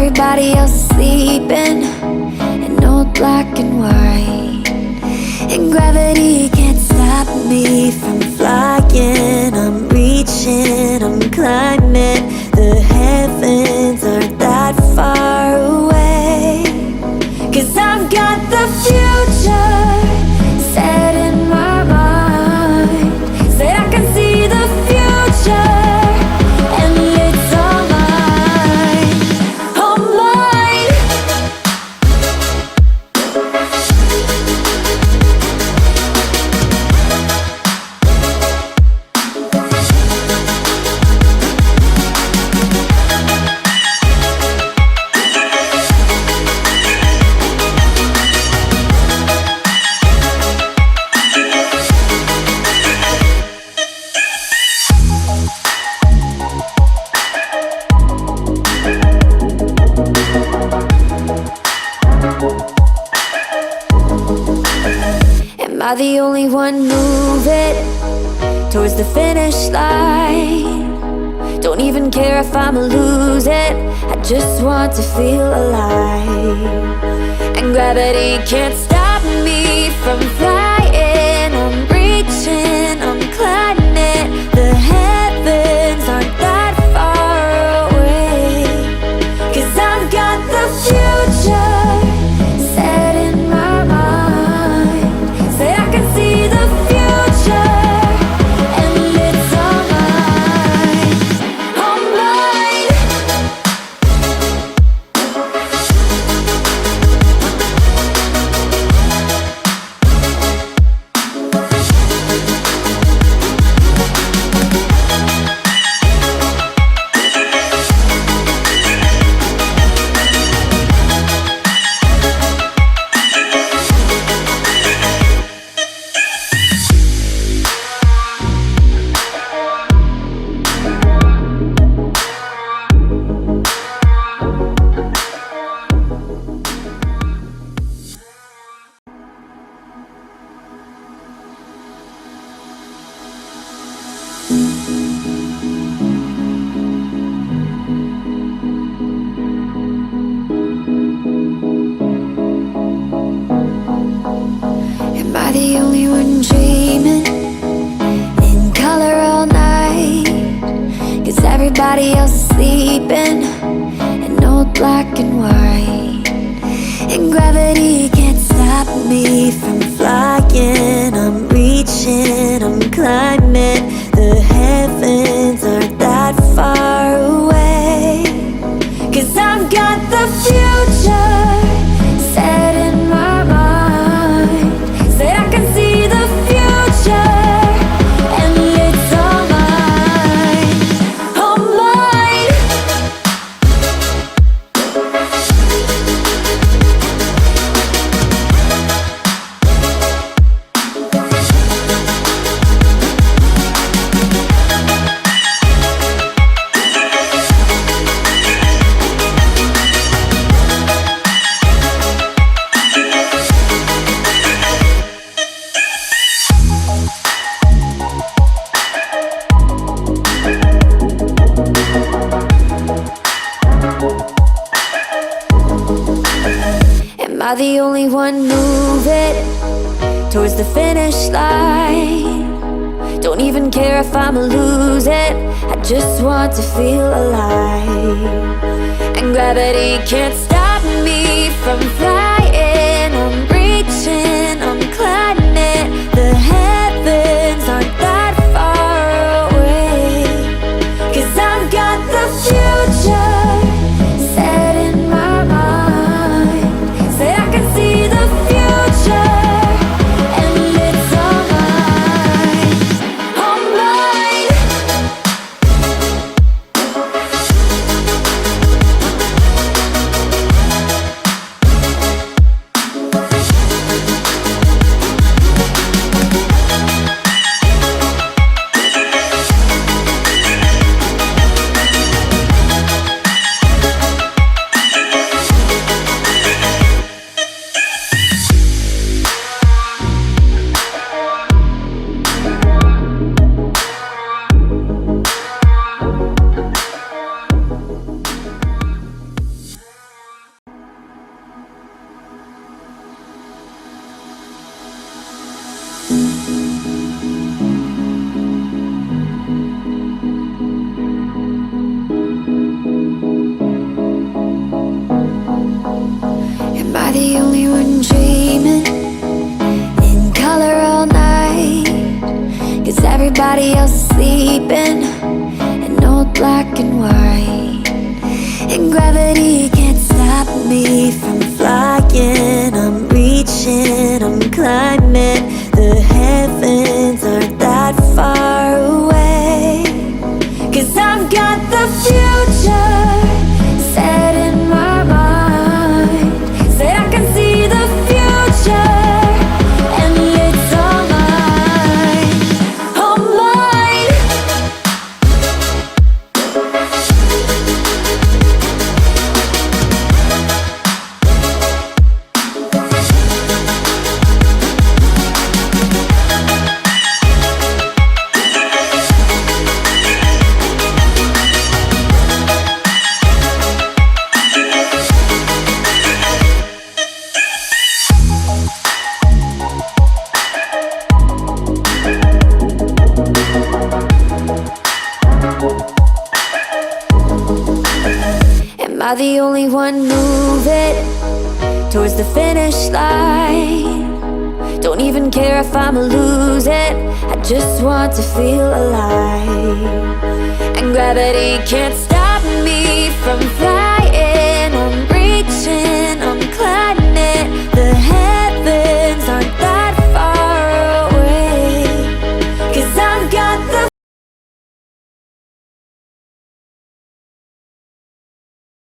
everybody else sleeping in old black and white, and gravity can't stop me from flying. I'm reaching, I'm climbing. The heavens aren't that far away, 'cause I've got the future set in my mind. Said I can see the future, and it's all mine, all mine. Am I the only one moving towards the finish line? Don't even care if I'ma lose it, I just want to feel alive. And gravity can't stop me from flying. I'm reaching, I'm climbing. The heavens aren't that far away, 'cause I've got the future set in my mind. Say I can see the future, and it's all mine, all mine. Am I the only one dreaming in color all night? 'Cause everybody else sleeping in old black and white, and gravity can't stop me from flying. I'm reaching, I'm climbing. The heavens aren't that far away, 'cause I've got the future set in my mind. Said I can see the future, and it's all mine, all mine. Am I the only one moving towards the finish line? Don't even care if I'ma lose it, I just want to feel alive. And gravity can't stop me from flying. I'm reaching, I'm climbing. The heavens aren't that far away, 'cause I've got the future set in my mind. Say I can see the future, and it's all mine, all mine. everybody else sleeping in old black and white, and gravity can't stop me from flying. I'm reaching, I'm climbing. The heavens aren't that far away, 'cause I've got the future set in my mind. Said I can see the future, and it's all mine, all mine. Am I the only one moving towards the finish line? Don't even care if I'ma lose it, I just want to feel alive. And gravity can't stop me from